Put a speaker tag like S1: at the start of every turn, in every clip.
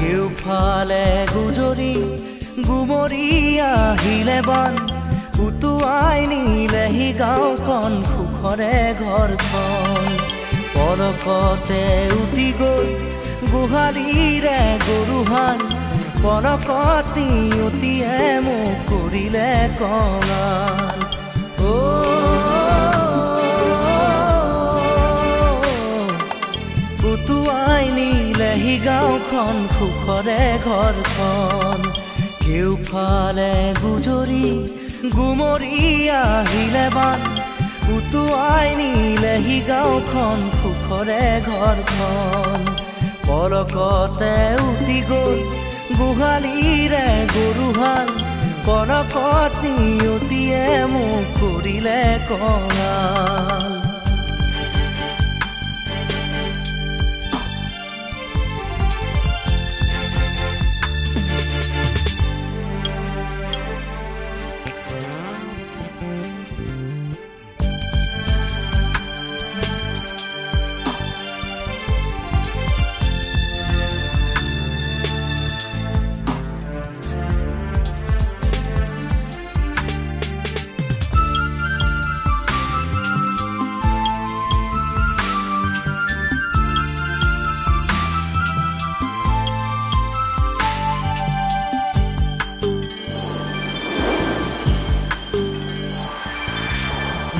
S1: কেউফালে গুজৰি গুমৰি আহিলে বান উটুৱাই নিলেহি গাঁওখন সুখৰে ঘৰখন পলকতে উটি গৈ গোহালিৰে গৰুহাল পলকতি উটিয়ে মোক কৰিলে কঙাল উটুৱাই নিলেহি গাঁওখন সুখৰে ঘৰখন কেউফালে গুজৰি গুমৰি আহিলে বান উটুৱাই নিলেহি গাঁওখন সুখৰে ঘৰখন পলকতে উটি গৈ গোহালিৰে গৰুহাল পলকতি উটিয়ে মোক কৰিলে কঙাল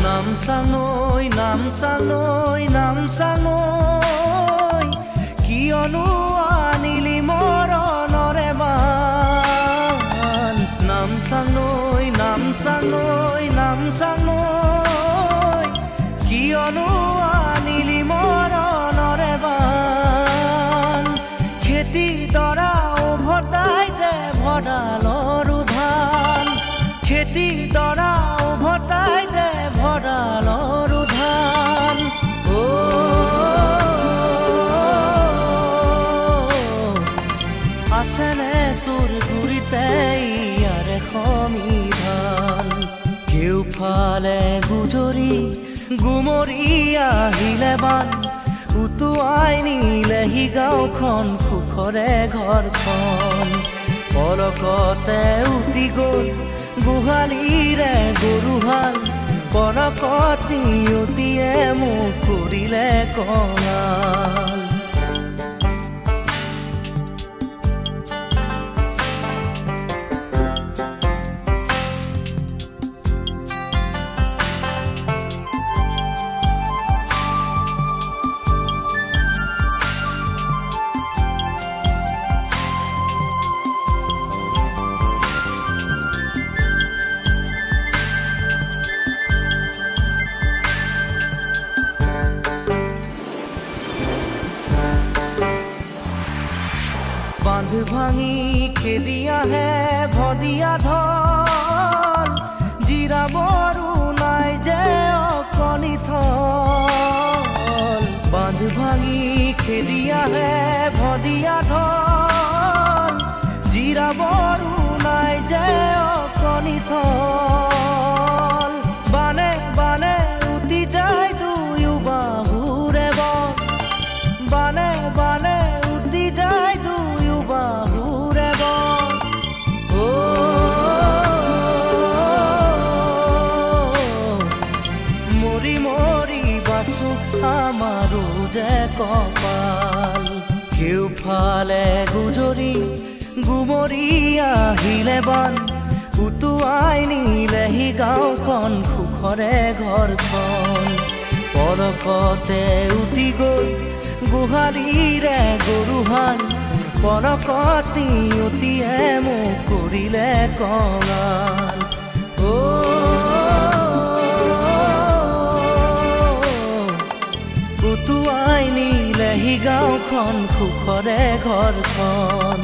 S1: নামচাঙৈ নামচাঙৈ নামচাঙৈ কিয়নো আনিলি মৰণৰে বান নামচাঙৈ নামচাঙৈ নামচাঙৈ কিয়নো আনিলি মৰণৰে বান খেতি দৰা উভতাই দে ভঁৰালৰো ধান খেতি দৰা উভতাই দে ভঁৰালৰো ধান আছেনে তোৰ গুৰিতে ইয়াৰে সমিধান কেউফালে গুজৰি গুমৰি আহিলে বান উটুৱাই নিলেহি গাঁওখন সুখৰে ঘৰখন পলকতে উটি গৈ গোহালিৰে গৰুহাল পলকতি উটিয়ে মোক কৰিলে কঙাল বান্ধ ভাঙি খেদি আহে ভদিয়া ঢল জিৰাবৰো নাই যে অকণি থল বান্ধ ভাঙি খেদি আহে ভদিয়া ঢল জিৰাবৰো নাই যে অকণি থল বানে বানে উটি যায় দুয়ো বাহুৰে বন বানে বানে উটি যায় বাহুৰে বন মৰি মৰি বাচো আমাৰো যে কপাল কেউফালে গুজৰি গুমৰি আহিলে বান উটুৱাই নিলেহি গাঁওখন সুখৰে ঘৰখন পলকতে উটি গৈ গোহালিৰে গৰুহাল পলকতি উটিয়ে মোক কৰিলে কঙাল উটুৱাই নিলেহি গাঁওখন সুখৰে ঘৰখন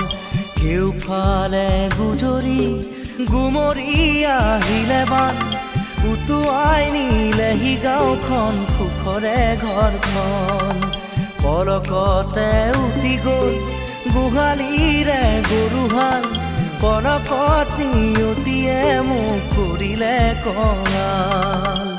S1: কেউফালে গুজৰি গুমৰি আহিলে বান উটুৱাই নিলেহি গাঁওখন সুখৰে ঘৰখন পলকতে উটি গৈ গোহালিৰে গৰুহাল পলকতি উটিয়ে মোক কৰিলে কঙাল